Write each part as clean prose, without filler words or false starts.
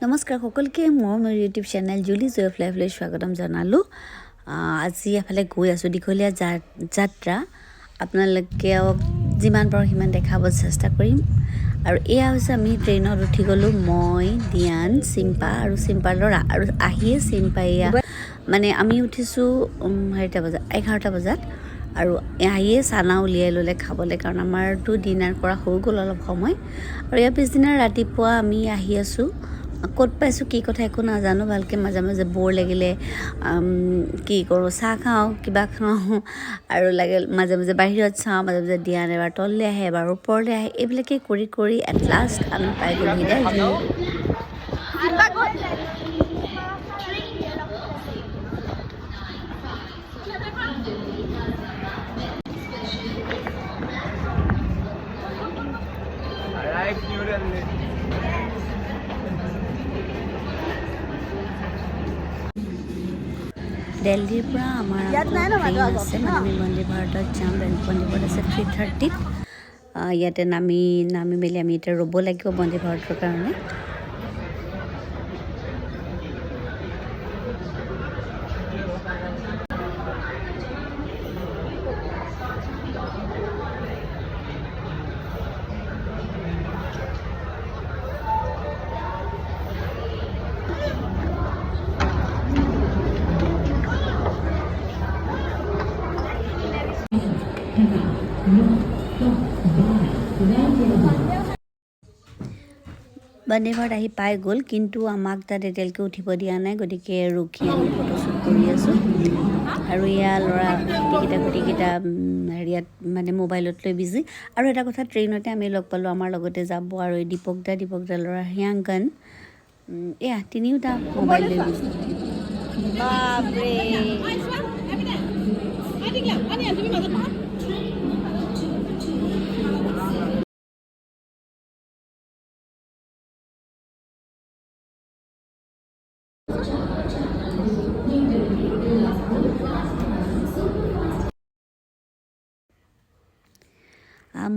নমস্কাৰ সকলকে মোৰ YouTube channel Juli joy of লাইফলৈ স্বাগতম জনালোঁ। আজি এফালে গৈ আছোঁ দীঘলীয়া যাত্ৰা আপোনালোকে যিমান পাৰোঁ সিমান দেখাব চেষ্টা কৰিম। আৰু এয়া হৈছে আমি ট্ৰেইনত উঠি গ'লোঁ, মই দিয়ান চিম্পা আৰু চিম্পাৰ ল'ৰা আৰু আহিয়ে চিম্পা এয়া মানে আমি উঠিছোঁ 11টা বজাত আৰু আহিয়ে চানা উলিয়াই ল'লে খাবলৈ, কাৰণ আমাৰতো ডিনাৰ কৰা হৈ গ'ল অলপ সময়। আৰু ইয়াৰ পিছদিনা ৰাতিপুৱা আমি আহি আছোঁ। ক'ত পাইছোঁ কি কথা একো নাজানো ভালকৈ, মাজে মাজে বৰ লাগিলে কি কৰোঁ, চাহ খাওঁ কিবা খাওঁ আৰু লাগে মাজে মাজে বাহিৰত চাওঁ, মাজে মাজে দিয়ান এবাৰ তললৈ আহে এবাৰ ওপৰলৈ আহে, এইবিলাকেই কৰি কৰি এট লাষ্ট আমি পাই গ'লোহি দেলহি। দিল্লীৰ পৰা আমাৰ ট্ৰেইন আছে, মানে আমি বন্দে ভাৰতত যাম। বন্দে ভাৰত আছে 3:30ত। ইয়াতে নামি মেলি আমি এতিয়া ৰ'ব লাগিব বন্দে ভাৰতৰ কাৰণে। বন্দে ভাৰত আহি পাই গ'ল, কিন্তু আমাক তাত এতিয়ালৈকে উঠিব দিয়া নাই, গতিকে ৰখি আমি ফটোশ্বুট কৰি আছোঁ। আৰু এয়া ল'ৰা গোটেইকেইটা হেৰিয়াত মানে মোবাইলত লৈ বিজি। আৰু এটা কথা, ট্ৰেইনতে আমি লগ পালোঁ, আমাৰ লগতে যাব আৰু এই দীপক দা ল'ৰা হিয়াংকন, এয়া তিনিওটা মোবাইল লৈ বিজি। বাপৰে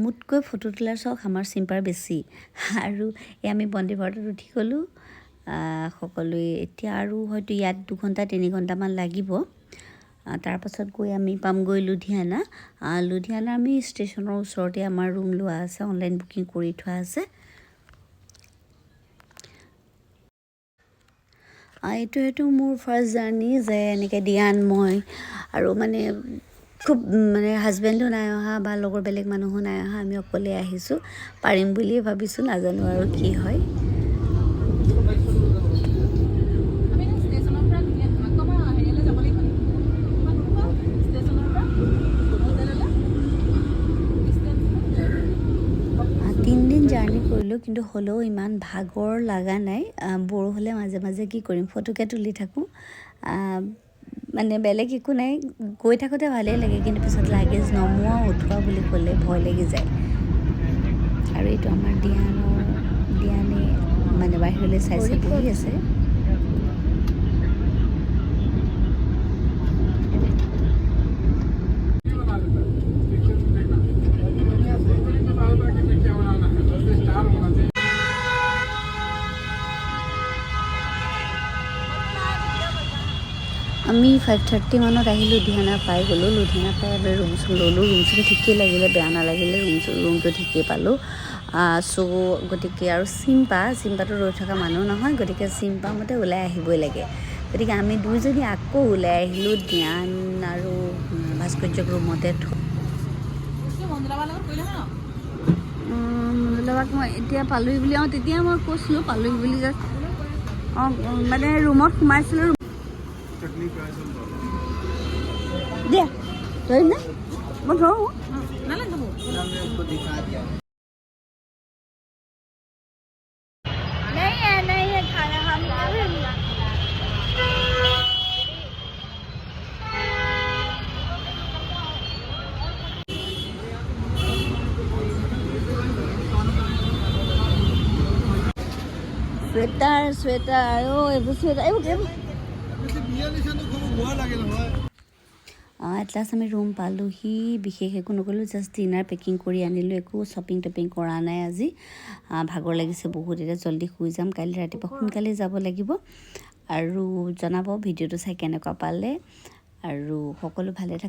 মোতকৈ ফটো তোলাৰ চখ আমাৰ চিম্পাৰ বেছি। আৰু এই আমি বন্দে ভাৰতত উঠি গ'লোঁ সকলোৱে। এতিয়া আৰু হয়তো ইয়াত 2-3 ঘণ্টামান লাগিব। তাৰপাছত গৈ আমি পামগৈ লুধিয়ানা। লুধিয়ানা আমি ষ্টেচনৰ ওচৰতে আমাৰ ৰুম লোৱা আছে, অনলাইন বুকিং কৰি থোৱা আছে। এইটো মোৰ ফাৰ্ষ্ট জাৰ্ণি যে এনেকৈ দিয়ান মই আৰু মানে খুব মানে হাজবেণ্ডো নাই অহা বা লগৰ বেলেগ মানুহো নাই অহা, আমি অকলে আহিছোঁ। পাৰিম বুলিয়ে ভাবিছোঁ, নাজানো আৰু কি হয়। জাৰ্ণি কৰিলোঁ, কিন্তু হ'লেও ইমান ভাগৰ লগা নাই। বৰ হ'লে মাজে মাজে কি কৰিম, ফটোকে তুলি থাকোঁ। মানে বেলেগ একো নাই, গৈ থাকোঁতে ভালেই লাগে, কিন্তু পিছত লাগেজ নমোৱা উঠোৱা বুলি ক'লে ভয় লাগি যায়। আৰু এইটো আমাৰ দিয়ানে মানে বাহিৰলৈ চাইছে বহি আছে। আমি 5:30 মানত আহি লুধিয়ানা পাই গ'লোঁ। লুধিয়ানা পাই আমি ৰুম-চুম ল'লোঁ। ৰুম-চুম ঠিকেই লাগিলে, বেয়া নালাগিলে, ৰুমটো ঠিকেই পালোঁ। গতিকে আৰু চিম্পাটো ৰৈ থকা মানুহ নহয়, গতিকে চিম্পা মতে ওলাই আহিবই লাগে। গতিকে আমি দুইজনী আকৌ ওলাই আহিলোঁ ধ্যান আৰু ভাস্কৰ্যক ৰুমতে মহিলাবাক মই এতিয়া পালোহি বুলি, তেতিয়া মই কৈছিলোঁ পালোহি বুলি, জাষ্ট মানে ৰুমত সোমাইছিলোঁ। দিয়া ধৰিম নে মই ধৰোঁ চুৱেটাৰ এইবোৰ চুৱেটাৰ এইবোৰ এট লাষ্ট আমি ৰুম পালোহি বিশেষ একো নকৰিলোঁ জাষ্ট ডিনাৰ পেকিং কৰি আনিলোঁ একো শ্বপিং টপিং কৰা নাই আজি ভাগৰ লাগিছে বহুত এতিয়া জল্দি শুই যাম কাইলৈ ৰাতিপুৱা সোনকালে যাব লাগিব আৰু জনাব ভিডিঅ'টো চাই কেনেকুৱা পালে আৰু সকলো ভালে থাকক